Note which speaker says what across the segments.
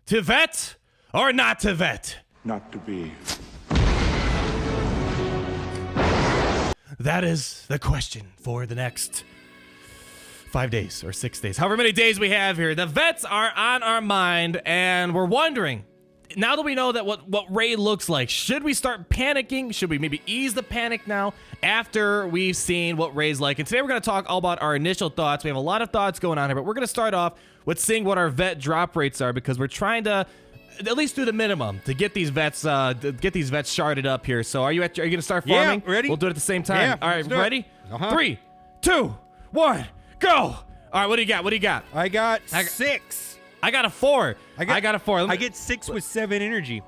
Speaker 1: To vet or not to vet?
Speaker 2: Not to be.
Speaker 1: That is the question for the next 5 days or 6 days, however many days we have here. The vets are on our mind, and we're wondering, now that we know that what Rey looks like, should we start panicking? Should we maybe ease the panic now after we've seen what Rey's like? And today we're going to talk all about our initial thoughts. We have a lot of thoughts going on here, but we're going to start off with seeing what our vet drop rates are, because we're trying to at least do the minimum to get these vets sharded up here. So are you going to start farming?
Speaker 3: Yeah, ready.
Speaker 1: We'll do it at the same time.
Speaker 3: Yeah,
Speaker 1: all right, ready?
Speaker 3: 3,
Speaker 1: 2, 1, go. All right, what do you got? What do you got?
Speaker 3: I got 6.
Speaker 1: I got a 4. I got a 4.
Speaker 3: I get 6 with 7 energy.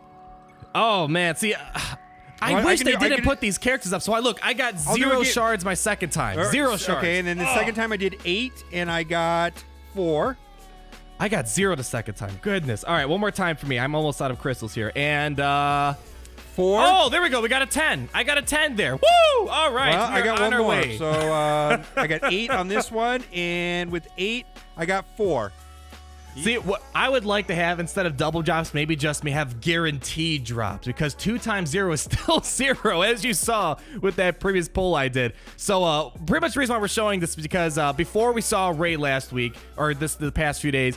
Speaker 1: Oh man, see, I wish they didn't put these characters up. So I got 0 shards my second time. 0 shards.
Speaker 3: Okay, and then the second time I did 8, and I got 4.
Speaker 1: I got 0 the second time. Goodness. All right, one more time for me. I'm almost out of crystals here. And
Speaker 3: 4.
Speaker 1: Oh, there we go. We got a 10. I got a 10 there. Woo! All right.
Speaker 3: Well, I got
Speaker 1: on
Speaker 3: one
Speaker 1: our
Speaker 3: more.
Speaker 1: way.
Speaker 3: So I got 8 on this one, and with 8, I got 4.
Speaker 1: See, what I would like to have, instead of double drops, maybe just me have guaranteed drops, because 2 times 0 is still 0, as you saw with that previous poll I did. So pretty much the reason why we're showing this is because before we saw Rey last week, or the past few days,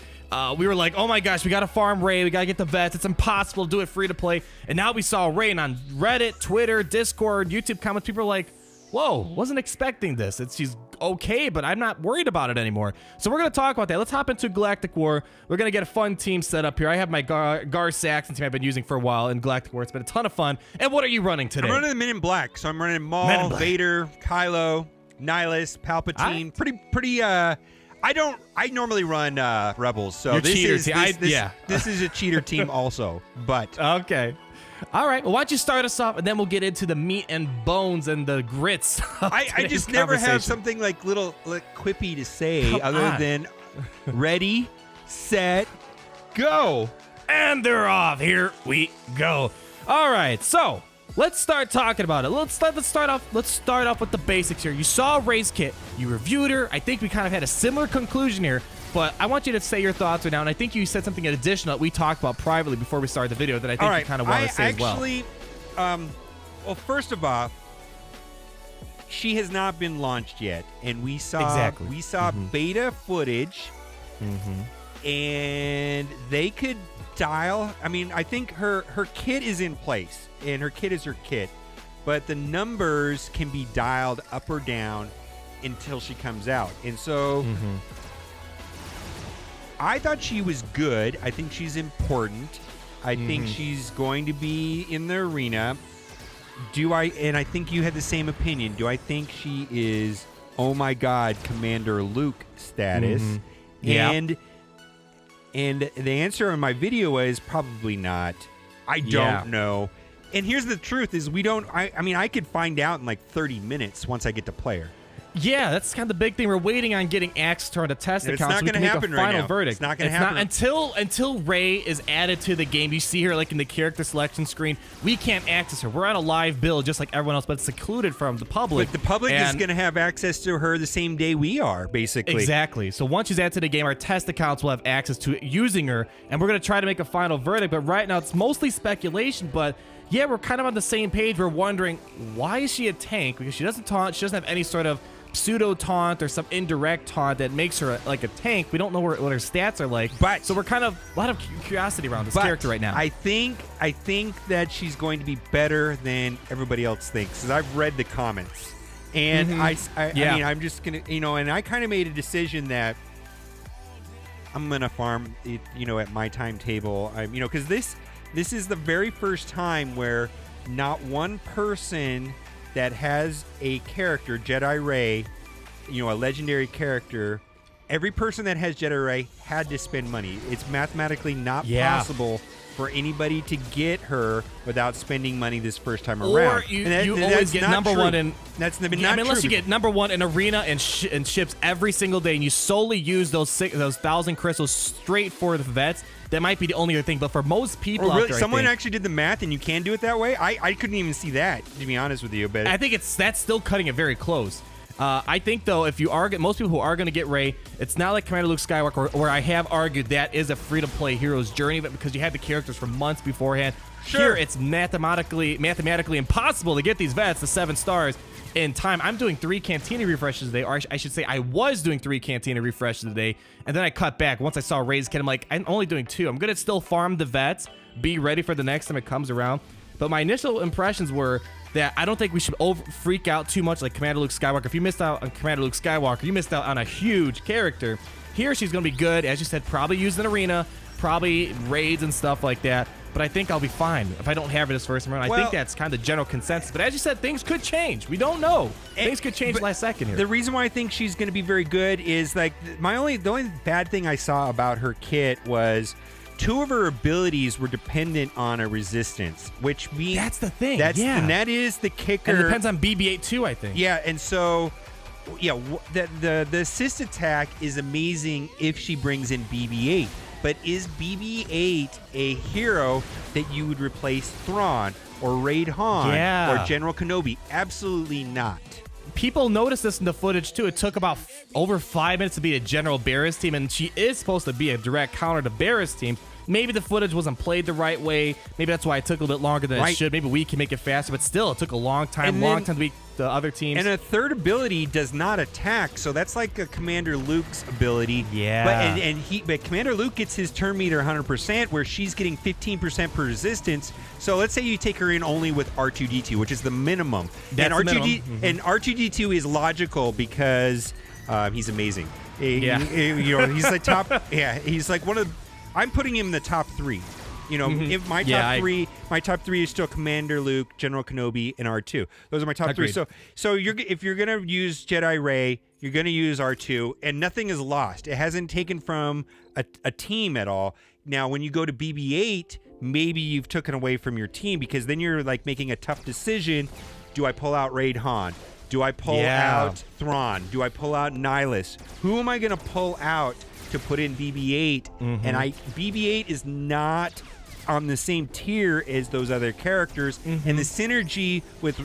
Speaker 1: we were like, oh my gosh, we gotta farm Rey, we gotta get the vets, it's impossible to do it free to play. And now we saw Rey, and on Reddit, Twitter, Discord, YouTube comments, people are like, whoa, wasn't expecting this. She's okay, but I'm not worried about it anymore. So we're going to talk about that. Let's hop into Galactic War. We're going to get a fun team set up here. I have my Gar Saxon team I've been using for a while in Galactic War. It's been a ton of fun. And what are you running today?
Speaker 3: I'm running the Men in Black. So I'm running Maul, Vader, Kylo, Nihilus, Palpatine. Pretty I normally run Rebels. So this is a cheater team also. But
Speaker 1: okay. All right, well, why don't you start us off, and then we'll get into the meat and bones and the grits.
Speaker 3: I just never have something like quippy to say than ready, set, go.
Speaker 1: And they're off. Here we go. All right, so let's start talking about it. Let's start off with the basics here. You saw Rey's kit. You reviewed her. I think we kind of had a similar conclusion here. But I want you to say your thoughts right now, and I think you said something additional that we talked about privately before we started the video that I think you kind of want to say as well.
Speaker 3: Well, first of all, she has not been launched yet, and we saw beta footage, and they could dial. I mean, I think her kit is in place, and her kit is her kit, but the numbers can be dialed up or down until she comes out, and so. I thought she was good. I think she's important. I think she's going to be in the arena. And I think you had the same opinion. Do I think she is, oh my God, Commander Luke status? And the answer in my video was probably not. I don't know. And here's the truth is I could find out in like 30 minutes once I get to play her.
Speaker 1: Yeah, that's kind of the big thing. We're waiting on getting access to our test account so we can make a final verdict.
Speaker 3: It's not going to happen
Speaker 1: until Rey is added to the game. You see her like in the character selection screen. We can't access her. We're on a live build just like everyone else, but it's secluded from the public.
Speaker 3: But the public is going to have access to her the same day we are, basically.
Speaker 1: Exactly. So once she's added to the game, our test accounts will have access to using her, and we're going to try to make a final verdict. But right now, it's mostly speculation, but yeah, we're kind of on the same page. We're wondering, why is she a tank? Because she doesn't taunt. She doesn't have any sort of pseudo taunt or some indirect taunt that makes her like a tank. We don't know what her stats are like, so we're kind of a lot of curiosity around this character right now.
Speaker 3: I think that she's going to be better than everybody else thinks, because I've read the comments, and I mean, I'm just gonna, and I kind of made a decision that I'm gonna farm it, at my timetable. Because this is the very first time where not one person that has a character, Jedi Rey, a legendary character, every person that has Jedi Rey had to spend money. It's mathematically not possible for anybody to get her without spending money this first time around.
Speaker 1: Or you always get number one in...
Speaker 3: That's not true.
Speaker 1: Unless you get number one in arena and ships every single day, and you solely use those 1,000 crystals straight for the vets, that might be the only other thing. But for most people out there,
Speaker 3: someone actually did the math, and you can do it that way? I couldn't even see that, to be honest with you. But
Speaker 1: I think that's still cutting it very close. I think, though, if you are most people who are going to get Rey, it's not like Commander Luke Skywalker, where I have argued that is a free-to-play hero's journey, but because you had the characters for months beforehand.
Speaker 3: Sure.
Speaker 1: Here, it's mathematically impossible to get these vets, the 7 stars, in time. I'm doing 3 Cantina refreshes today, or I should say I was doing 3 Cantina refreshes today, and then I cut back. Once I saw Rey's kit, I'm like, I'm only doing 2. I'm going to still farm the vets, be ready for the next time it comes around. But my initial impressions were that I don't think we should freak out too much like Commander Luke Skywalker. If you missed out on Commander Luke Skywalker, you missed out on a huge character. Here, she's going to be good, as you said, probably used in arena, probably raids and stuff like that. But I think I'll be fine if I don't have her this first round. I think that's kind of the general consensus. But as you said, things could change. We don't know. Things could change last second here.
Speaker 3: The reason why I think she's going to be very good is like the only bad thing I saw about her kit was 2 of her abilities were dependent on a resistance, which means
Speaker 1: that's the thing.
Speaker 3: And that is the kicker.
Speaker 1: And it depends on BB-8 too, I think.
Speaker 3: Yeah, and so the assist attack is amazing if she brings in BB-8. But is BB-8 a hero that you would replace Thrawn or Raid Han or General Kenobi? Absolutely not.
Speaker 1: People noticed this in the footage, too. It took about over 5 minutes to beat a General Barris team, and she is supposed to be a direct counter to Barris team. Maybe the footage wasn't played the right way. Maybe that's why it took a little bit longer than it should. Maybe we can make it faster, but still, it took a long time to beat the other teams.
Speaker 3: And a third ability does not attack, so that's like a Commander Luke's ability.
Speaker 1: Yeah.
Speaker 3: But Commander Luke gets his turn meter 100%, where she's getting 15% per resistance. So let's say you take her in only with R2-D2, which is the minimum.
Speaker 1: That's
Speaker 3: and
Speaker 1: the minimum.
Speaker 3: And R2-D2 is logical because he's amazing. He's like top. Yeah, he's like one of. I'm putting him in the top 3. You know, if my top three is still Commander Luke, General Kenobi, and R2. Those are my top 3. So if you're gonna use Jedi Rey, you're gonna use R2, and nothing is lost. It hasn't taken from a team at all. Now, when you go to BB-8, maybe you've taken away from your team, because then you're like making a tough decision. Do I pull out Raid Han? Do I pull out Thrawn? Do I pull out Nihilus? Who am I gonna pull out to put in BB-8? And BB-8 is not on the same tier as those other characters, and the synergy with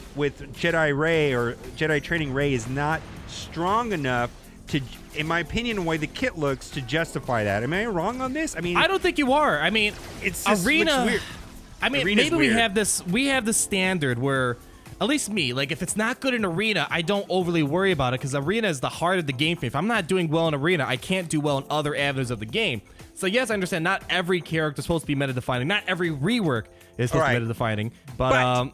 Speaker 3: Jedi Rey or Jedi Training Rey is not strong enough to, in my opinion, the way the kit looks, to justify that. Am I wrong on this? I mean,
Speaker 1: I don't think you are. I mean,
Speaker 3: it's just
Speaker 1: arena.
Speaker 3: Looks weird.
Speaker 1: I mean,
Speaker 3: Arena's
Speaker 1: maybe
Speaker 3: weird.
Speaker 1: we have the standard where, at least me, like if it's not good in arena, I don't overly worry about it, because arena is the heart of the game for me. If I'm not doing well in arena, I can't do well in other avenues of the game. So yes, I understand not every character is supposed to be meta-defining. Not every rework is supposed to be meta-defining. But
Speaker 3: I'm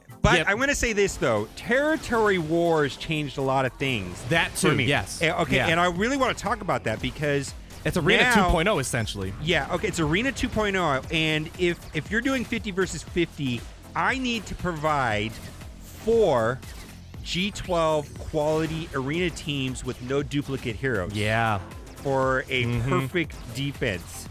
Speaker 3: going to say this, though. Territory Wars changed a lot of things.
Speaker 1: That too,
Speaker 3: for me.
Speaker 1: yes.
Speaker 3: Okay, and I really want to talk about that, because
Speaker 1: it's Arena 2.0, essentially.
Speaker 3: Yeah, okay, it's Arena 2.0, and if you're doing 50 versus 50, I need to provide 4 G12 quality arena teams with no duplicate heroes.
Speaker 1: Yeah.
Speaker 3: For a perfect defense.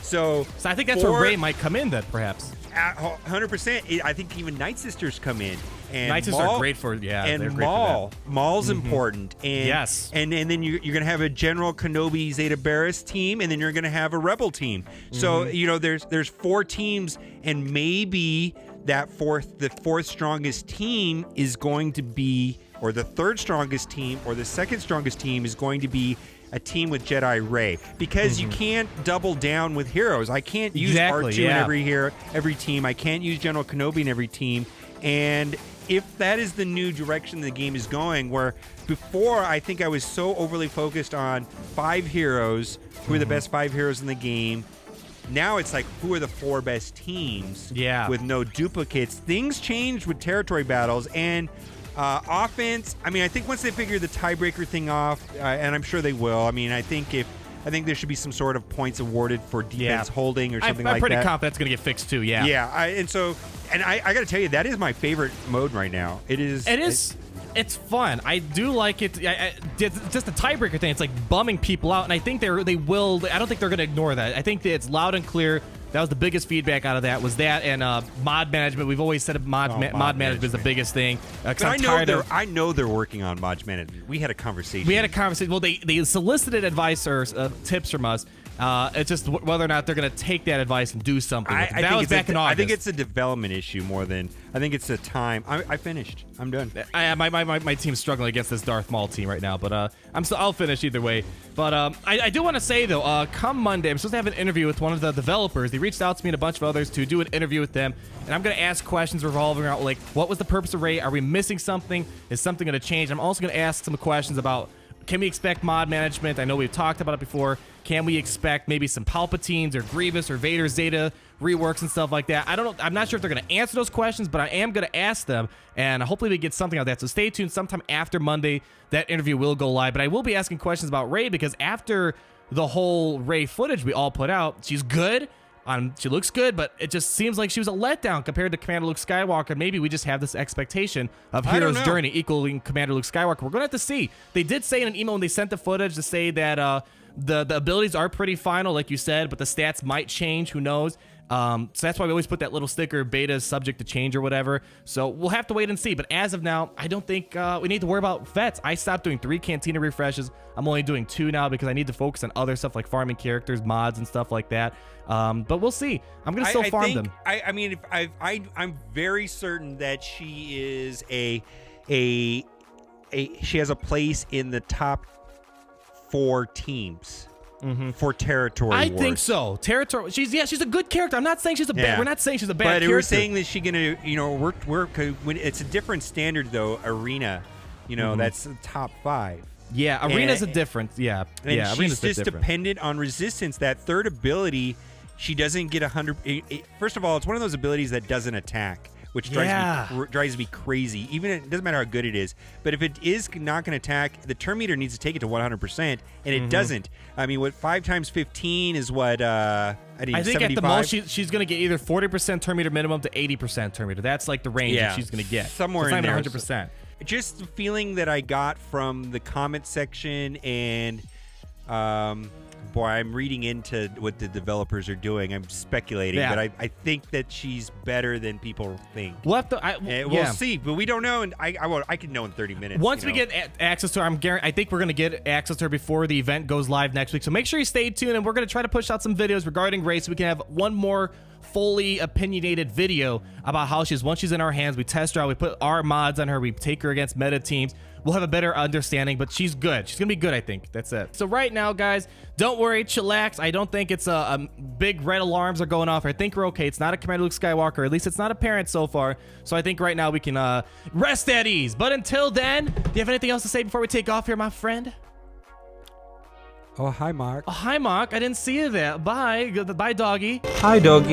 Speaker 3: So
Speaker 1: I think that's where Rey might come in, then, perhaps.
Speaker 3: 100%. I think even Night Sisters come in. And
Speaker 1: Night Sisters are great for,
Speaker 3: and
Speaker 1: they're great
Speaker 3: Maul.
Speaker 1: for that.
Speaker 3: Maul's important. And,
Speaker 1: yes.
Speaker 3: And then you're going to have a General Kenobi Zeta Barris team, and then you're going to have a Rebel team. So, there's 4 teams, and maybe the fourth strongest team is going to be, or the third strongest team, or the second strongest team is going to be a team with Jedi Rey, because you can't double down with heroes. I can't use R2 in every team. I can't use General Kenobi in every team. And if that is the new direction the game is going, where before I think I was so overly focused on 5 heroes, who are the best 5 heroes in the game. Now it's like, who are the 4 best teams with no duplicates? Things changed with territory battles, and offense, I mean, I think once they figure the tiebreaker thing off, and I'm sure they will, I mean, I think there should be some sort of points awarded for defense holding or something like that.
Speaker 1: I'm pretty confident it's going to get fixed too,
Speaker 3: Yeah, I got to tell you, that is my favorite mode right now. It is.
Speaker 1: It's fun. I do like it. Just the tiebreaker thing, it's like bumming people out, and I think they will. I don't think they're going to ignore that. I think that it's loud and clear. That was the biggest feedback out of that, was that, and mod management. We've always said mod management is the biggest thing.
Speaker 3: But I know they're working on mod management. We had a conversation.
Speaker 1: Well, they solicited advice or tips from us. It's just whether or not they're going to take that advice and do something. That was back in August.
Speaker 3: I think it's a development issue more than I think it's a time. I finished. I'm done.
Speaker 1: My team's struggling against this Darth Maul team right now, but I'll finish either way. But I do want to say though, come Monday, I'm supposed to have an interview with one of the developers. They reached out to me and a bunch of others to do an interview with them, and I'm going to ask questions revolving around like, what was the purpose of Rey? Are we missing something? Is something going to change? I'm also going to ask some questions about, can we expect mod management? I know we've talked about it before. Can we expect maybe some Palpatines or Grievous or Vader Zeta reworks and stuff like that? I don't know. I'm not sure if they're going to answer those questions, but I am going to ask them, and hopefully we get something out of that. So stay tuned. Sometime after Monday, that interview will go live. But I will be asking questions about Rey because after the whole Rey footage we all put out, she's good. She looks good, but it just seems like she was a letdown compared to Commander Luke Skywalker. Maybe we just have this expectation of hero's journey equaling Commander Luke Skywalker. We're going to have to see. They did say in an email when they sent the footage to say that the abilities are pretty final, like you said, but the stats might change. Who knows? So that's why we always put that little sticker, beta is subject to change or whatever. So we'll have to wait and see. But as of now, I don't think we need to worry about vets. I stopped doing 3 Cantina refreshes. I'm only doing 2 now because I need to focus on other stuff like farming characters, mods, and stuff like that. But we'll see. I'm gonna still farm them.
Speaker 3: I mean, I'm very certain that she is she has a place in the top 4 teams. For territory wars.
Speaker 1: I think so. Territory. She's a good character. I'm not saying she's a bad. We're not saying she's a bad character.
Speaker 3: But we're saying that she's gonna, work. When it's a different standard though. Arena, that's the top 5.
Speaker 1: Yeah, Arena's a different. Yeah,
Speaker 3: and she's just dependent on resistance. That third ability, she doesn't get 100. First of all, it's one of those abilities that doesn't attack, which drives me crazy. Even it doesn't matter how good it is, but if it is not going to attack, the turn meter needs to take it to 100%, and it doesn't. I mean, what 5 times 15 is what? I think 75?
Speaker 1: At the most she's going to get either 40% turn meter minimum to 80% turn meter. That's like the range that she's going to get.
Speaker 3: Somewhere
Speaker 1: so
Speaker 3: in there.
Speaker 1: 100%.
Speaker 3: Just the feeling that I got from the comment section and. Boy, I'm reading into what the developers are doing. I'm speculating, but I think that she's better than people think.
Speaker 1: We'll have to.
Speaker 3: We'll see, but we don't know. And I can know in 30 minutes.
Speaker 1: Once we get access to her, I think we're going to get access to her before the event goes live next week. So make sure you stay tuned, and we're going to try to push out some videos regarding Rey so we can have one more fully opinionated video about how once she's in our hands, we test her out, we put our mods on her, we take her against meta teams. We'll have a better understanding, but she's good. She's gonna be good, I think. That's it. So right now, guys, don't worry, chillax. I don't think it's a big red alarms are going off. I think we're okay. It's not a Commander Luke Skywalker. At least it's not apparent so far. So I think right now we can rest at ease. But until then, do you have anything else to say before we take off here, my friend?
Speaker 3: Oh, hi, Mark.
Speaker 1: Oh, hi, Mark. I didn't see you there. Bye. Bye, doggy.
Speaker 2: Hi, doggy.